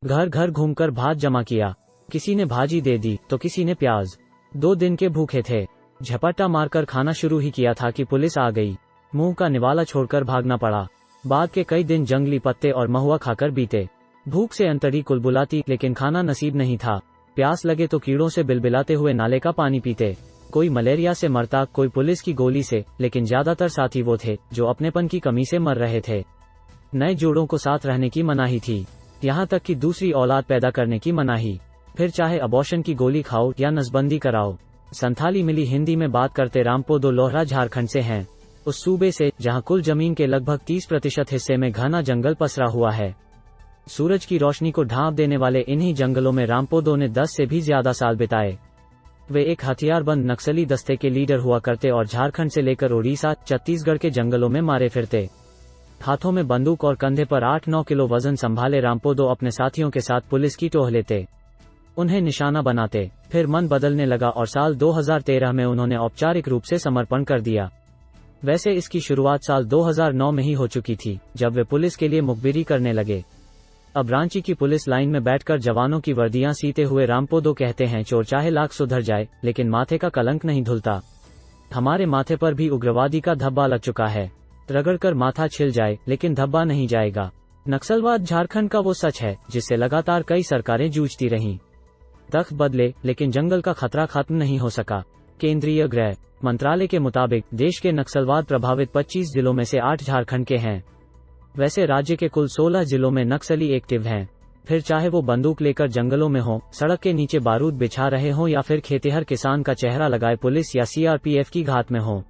घर घर घूमकर भात जमा किया। किसी ने भाजी दे दी तो किसी ने प्याज। 2 दिन के भूखे थे। झपट्टा मारकर खाना शुरू ही किया था कि पुलिस आ गई। मुंह का निवाला छोड़कर भागना पड़ा। बाद के कई दिन जंगली पत्ते और महुआ खाकर बीते। भूख से अंतड़ी कुलबुलाती, लेकिन खाना नसीब नहीं था। प्यास लगे तो कीड़ों से बिलबिलाते हुए नाले का पानी पीते। कोई मलेरिया से मरता, कोई पुलिस की गोली से, लेकिन ज्यादातर साथी वो थे जो अपनेपन की कमी से मर रहे थे। नए जोड़ों को साथ रहने की मनाही थी, यहाँ तक कि दूसरी औलाद पैदा करने की मनाही। फिर चाहे अबॉर्शन की गोली खाओ या नसबंदी कराओ। संथाली मिली हिंदी में बात करते रामपोदो लोहरा झारखंड से हैं। उस सूबे से जहां कुल जमीन के लगभग 30% हिस्से में घना जंगल पसरा हुआ है। सूरज की रोशनी को ढांप देने वाले इन्हीं जंगलों में रामपोदो ने 10 से भी ज्यादा साल बिताए। वे एक हथियारबंद नक्सली दस्ते के लीडर हुआ करते और झारखंड से लेकर उड़ीसा, छत्तीसगढ़ के जंगलों में मारे फिरते। हाथों में बंदूक और कंधे पर 8-9 किलो वजन संभाले रामपोदो अपने साथियों के साथ पुलिस की टोह लेते, उन्हें निशाना बनाते। फिर मन बदलने लगा और साल 2013 में उन्होंने औपचारिक रूप से समर्पण कर दिया। वैसे इसकी शुरुआत साल 2009 में ही हो चुकी थी, जब वे पुलिस के लिए मुखबिरी करने लगे। अब रांची की पुलिस लाइन में बैठकर जवानों की वर्दियां सीते हुए रामपोदो कहते हैं, चोर चाहे लाख सुधर जाए, लेकिन माथे का कलंक नहीं धुलता। हमारे माथे पर भी उग्रवादी का धब्बा लग चुका है। रगड़कर माथा छिल जाए, लेकिन धब्बा नहीं जाएगा। नक्सलवाद झारखंड का वो सच है जिससे लगातार कई सरकारें जूझती रहीं। तख्त बदले, लेकिन जंगल का खतरा खत्म नहीं हो सका। केंद्रीय गृह मंत्रालय के मुताबिक देश के नक्सलवाद प्रभावित 25 जिलों में से 8 झारखंड के हैं। वैसे राज्य के कुल 16 जिलों में नक्सली एक्टिव हैं। फिर चाहे वो बंदूक लेकर जंगलों में हो, सड़क के नीचे बारूद बिछा रहे हों या फिर खेतिहर किसान का चेहरा लगाए पुलिस या सीआरपीएफ की घात में हो।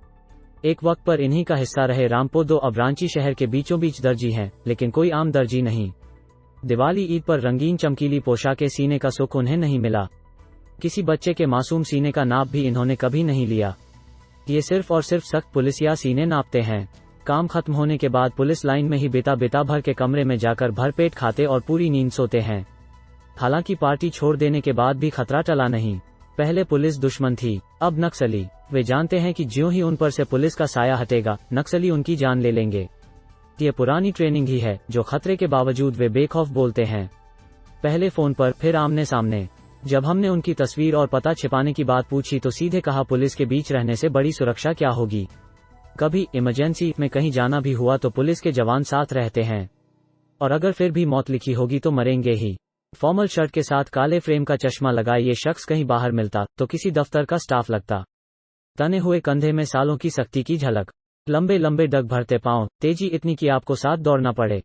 एक वक्त पर इन्हीं का हिस्सा रहे रामपोदो अब रांची शहर के बीचों बीच दर्जी हैं, लेकिन कोई आम दर्जी नहीं। दिवाली ईद पर रंगीन चमकीली पोशाकें सीने का सुख उन्हें नहीं मिला। किसी बच्चे के मासूम सीने का नाप भी इन्होंने कभी नहीं लिया। ये सिर्फ और सिर्फ सख्त पुलिसिया सीने नापते हैं। काम खत्म होने के बाद पुलिस लाइन में ही बेता भर के कमरे में जाकर भरपेट खाते और पूरी नींद सोते हैं। हालांकि पार्टी छोड़ देने के बाद भी खतरा टला नहीं। पहले पुलिस दुश्मन थी, अब नक्सली। वे जानते हैं कि ज्यों ही उन पर से पुलिस का साया हटेगा, नक्सली उनकी जान ले लेंगे। ये पुरानी ट्रेनिंग ही है जो खतरे के बावजूद वे बेखौफ बोलते हैं। पहले फोन पर, फिर आमने सामने। जब हमने उनकी तस्वीर और पता छिपाने की बात पूछी तो सीधे कहा, पुलिस के बीच रहने से बड़ी सुरक्षा क्या होगी। कभी इमरजेंसी में कहीं जाना भी हुआ तो पुलिस के जवान साथ रहते हैं, और अगर फिर भी मौत लिखी होगी तो मरेंगे ही। फॉर्मल शर्ट के साथ काले फ्रेम का चश्मा लगाए ये शख्स कहीं बाहर मिलता तो किसी दफ्तर का स्टाफ लगता। तने हुए कंधे में सालों की सख्ती की झलक, लंबे लंबे डग भरते पांव, तेजी इतनी कि आपको साथ दौड़ना पड़े।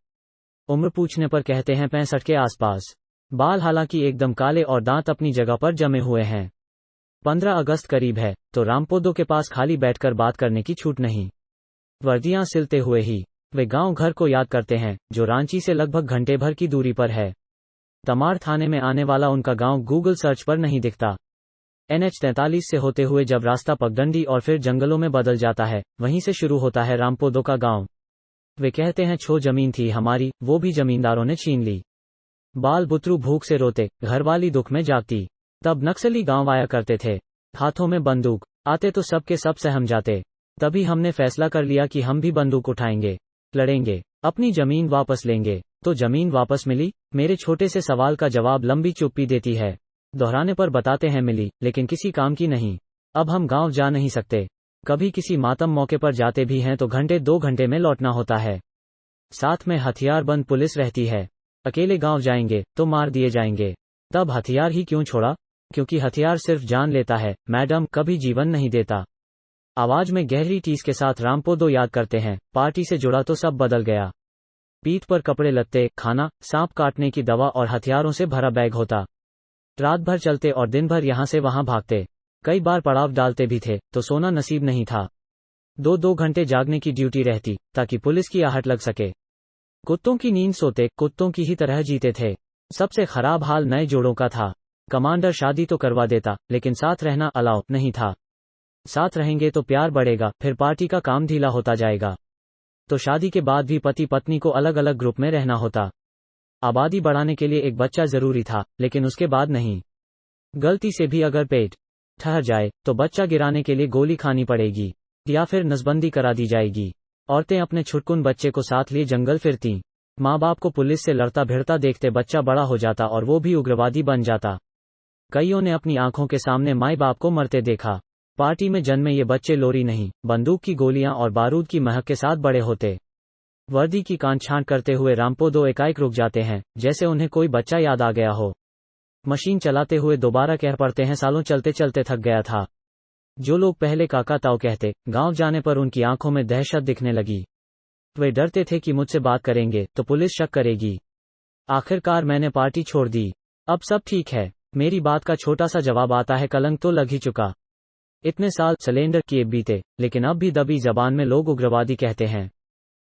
उम्र पूछने पर कहते हैं 65 के आसपास। बाल हालांकि एकदम काले और दांत अपनी जगह पर जमे हुए हैं। 15 अगस्त करीब है तो रामपोदो के पास खाली बैठकर बात करने की छूट नहीं। वर्दियां सिलते हुए ही वे गांव घर को याद करते हैं जो रांची से लगभग घंटे भर की दूरी पर है। तमाड़ थाने में आने वाला उनका गांव गूगल सर्च पर नहीं दिखता। NH 43 से होते हुए जब रास्ता पगडंडी और फिर जंगलों में बदल जाता है, वहीं से शुरू होता है रामपोदो का गांव। वे कहते हैं, छो जमीन थी हमारी, वो भी जमींदारों ने छीन ली। बाल बुतरू भूख से रोते, घरवाली दुख में जागती। तब नक्सली गांव आया करते थे, हाथों में बंदूक। आते तो सब के सब सहम जाते। तभी हमने फैसला कर लिया कि हम भी बंदूक उठाएंगे, लड़ेंगे, अपनी जमीन वापस लेंगे। तो जमीन वापस मिली? मेरे छोटे से सवाल का जवाब लंबी चुप्पी देती है। दोहराने पर बताते हैं, मिली, लेकिन किसी काम की नहीं। अब हम गांव जा नहीं सकते। कभी किसी मातम मौके पर जाते भी हैं तो घंटे 2 घंटे में लौटना होता है। साथ में हथियारबंद पुलिस रहती है। अकेले गांव जाएंगे तो मार दिए जाएंगे। तब हथियार ही क्यों छोड़ा? क्योंकि हथियार सिर्फ जान लेता है मैडम, कभी जीवन नहीं देता। आवाज में गहरी टीस के साथ रामपोदो याद करते हैं, पार्टी से जुड़ा तो सब बदल गया। पीठ पर कपड़े लत्ते, खाना, सांप काटने की दवा और हथियारों से भरा बैग होता। रात भर चलते और दिन भर यहां से वहां भागते। कई बार पड़ाव डालते भी थे तो सोना नसीब नहीं था। 2-2 घंटे जागने की ड्यूटी रहती ताकि पुलिस की आहट लग सके। कुत्तों की नींद सोते, कुत्तों की ही तरह जीते थे। सबसे खराब हाल नए जोड़ों का था। कमांडर शादी तो करवा देता, लेकिन साथ रहना अलाउ नहीं था। साथ रहेंगे तो प्यार बढ़ेगा, फिर पार्टी का काम ढीला होता जाएगा। तो शादी के बाद भी पति पत्नी को अलग अलग ग्रुप में रहना होता। आबादी बढ़ाने के लिए एक बच्चा जरूरी था, लेकिन उसके बाद नहीं। गलती से भी अगर पेट ठहर जाए तो बच्चा गिराने के लिए गोली खानी पड़ेगी या फिर नसबंदी करा दी जाएगी। औरतें अपने छुटकुन बच्चे को साथ लिए जंगल फिरतीं। माँ बाप को पुलिस से लड़ता भिड़ता देखते बच्चा बड़ा हो जाता और वो भी उग्रवादी बन जाता। कईयों ने अपनी आंखों के सामने माँ बाप को मरते देखा। पार्टी में जन्मे ये बच्चे लोरी नहीं, बंदूक की गोलियां और बारूद की महक के साथ बड़े होते। वर्दी की कांट छांट करते हुए रामपो दो एकाएक रुक जाते हैं, जैसे उन्हें कोई बच्चा याद आ गया हो। मशीन चलाते हुए दोबारा कह पड़ते हैं, सालों चलते चलते थक गया था। जो लोग पहले काका ताऊ कहते, गांव जाने पर उनकी आंखों में दहशत दिखने लगी। वे डरते थे कि मुझसे बात करेंगे तो पुलिस शक करेगी। आखिरकार मैंने पार्टी छोड़ दी। अब सब ठीक है। मेरी बात का छोटा सा जवाब आता है, कलंक तो लग ही चुका। इतने साल सिलेंडर किए बीते, लेकिन अब भी दबी जबान में लोग उग्रवादी कहते हैं।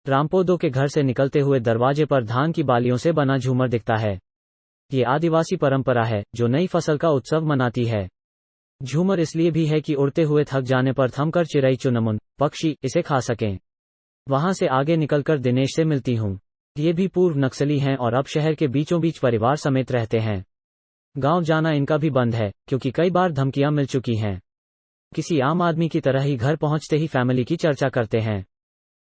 रामपोदो के घर से निकलते हुए दरवाजे पर धान की बालियों से बना झूमर दिखता है। ये आदिवासी परंपरा है जो नई फसल का उत्सव मनाती है। झूमर इसलिए भी है कि उड़ते हुए थक जाने पर थमकर चिड़ई चुनमुन पक्षी इसे खा सकें। वहां से आगे निकलकर दिनेश से मिलती हूँ। ये भी पूर्व नक्सली हैं और अब शहर के बीचों बीच परिवार समेत रहते हैं। गांव जाना इनका भी बंद है, क्योंकि कई बार धमकियां मिल चुकी हैं। किसी आम आदमी की तरह ही घर पहुंचते ही फैमिली की चर्चा करते हैं।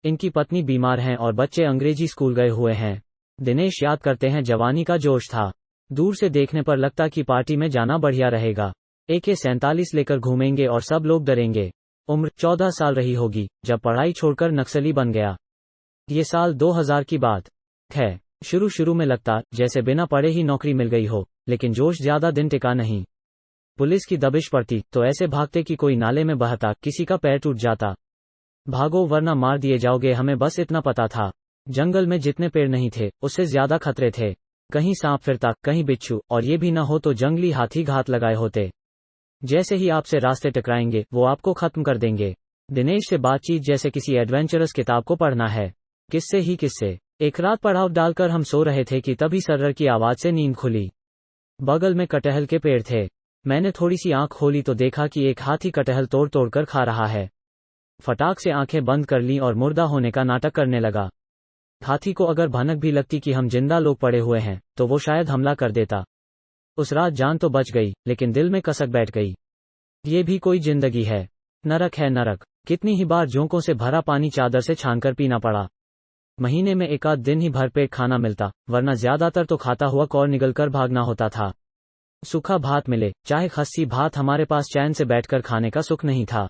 इनकी पत्नी बीमार हैं और बच्चे अंग्रेजी स्कूल गए हुए हैं। दिनेश याद करते हैं, जवानी का जोश था। दूर से देखने पर लगता कि पार्टी में जाना बढ़िया रहेगा। AK-47 लेकर घूमेंगे और सब लोग डरेंगे। उम्र 14 साल रही होगी जब पढ़ाई छोड़कर नक्सली बन गया। ये साल 2000 की बात है। शुरू में लगता जैसे बिना पढ़े ही नौकरी मिल गई हो, लेकिन जोश ज्यादा दिन टिका नहीं। पुलिस की दबिश पड़ती तो ऐसे भागते कि कोई नाले में बहता, किसी का पैर टूट जाता। भागो वरना मार दिए जाओगे, हमें बस इतना पता था। जंगल में जितने पेड़ नहीं थे उससे ज्यादा खतरे थे। कहीं सांप फिरता, कहीं बिच्छू, और ये भी न हो तो जंगली हाथी घात लगाए होते। जैसे ही आपसे रास्ते टकराएंगे वो आपको खत्म कर देंगे। दिनेश से बातचीत जैसे किसी एडवेंचरस किताब को पढ़ना है। किस्से ही किस्से। एक रात पड़ाव डालकर हम सो रहे थे कि तभी सर्र की आवाज से नींद खुली। बगल में कटहल के पेड़ थे। मैंने थोड़ी सी आंख खोली तो देखा कि एक हाथी कटहल तोड़ तोड़कर खा रहा है। फटाक से आंखें बंद कर ली और मुर्दा होने का नाटक करने लगा। हाथी को अगर भनक भी लगती कि हम जिंदा लोग पड़े हुए हैं तो वो शायद हमला कर देता। उस रात जान तो बच गई, लेकिन दिल में कसक बैठ गई। ये भी कोई जिंदगी है? नरक है नरक। कितनी ही बार जोंकों से भरा पानी चादर से छानकर पीना पड़ा। महीने में एक आध दिन ही भरपेट खाना मिलता, वरना ज्यादातर तो खाता हुआ कौर निगलकर भागना होता था। सूखा भात मिले, चाहे खस्सी भात, हमारे पास चैन से बैठकर खाने का सुख नहीं था।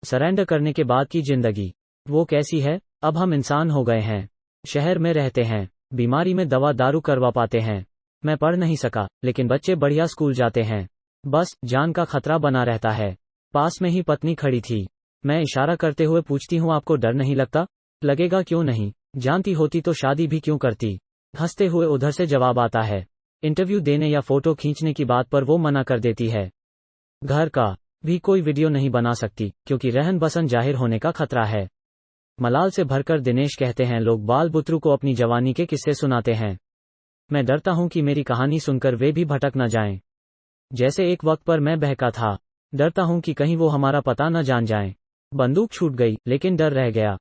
सरेंडर करने के बाद की जिंदगी वो कैसी है? अब हम इंसान हो गए हैं, शहर में रहते हैं, बीमारी में दवा दारू करवा पाते हैं। मैं पढ़ नहीं सका, लेकिन बच्चे बढ़िया स्कूल जाते हैं। बस जान का खतरा बना रहता है। पास में ही पत्नी खड़ी थी। मैं इशारा करते हुए पूछती हूँ, आपको डर नहीं लगता? लगेगा क्यों नहीं, जानती होती तो शादी भी क्यों करती। हंसते हुए उधर से जवाब आता है। इंटरव्यू देने या फोटो खींचने की बात पर वो मना कर देती है। घर का भी कोई वीडियो नहीं बना सकती, क्योंकि रहन बसन जाहिर होने का खतरा है। मलाल से भरकर दिनेश कहते हैं, लोग बाल बुतरू को अपनी जवानी के किस्से सुनाते हैं। मैं डरता हूं कि मेरी कहानी सुनकर वे भी भटक न जाएं, जैसे एक वक्त पर मैं बहका था। डरता हूं कि कहीं वो हमारा पता न जान जाएं। बंदूक छूट गई, लेकिन डर रह गया।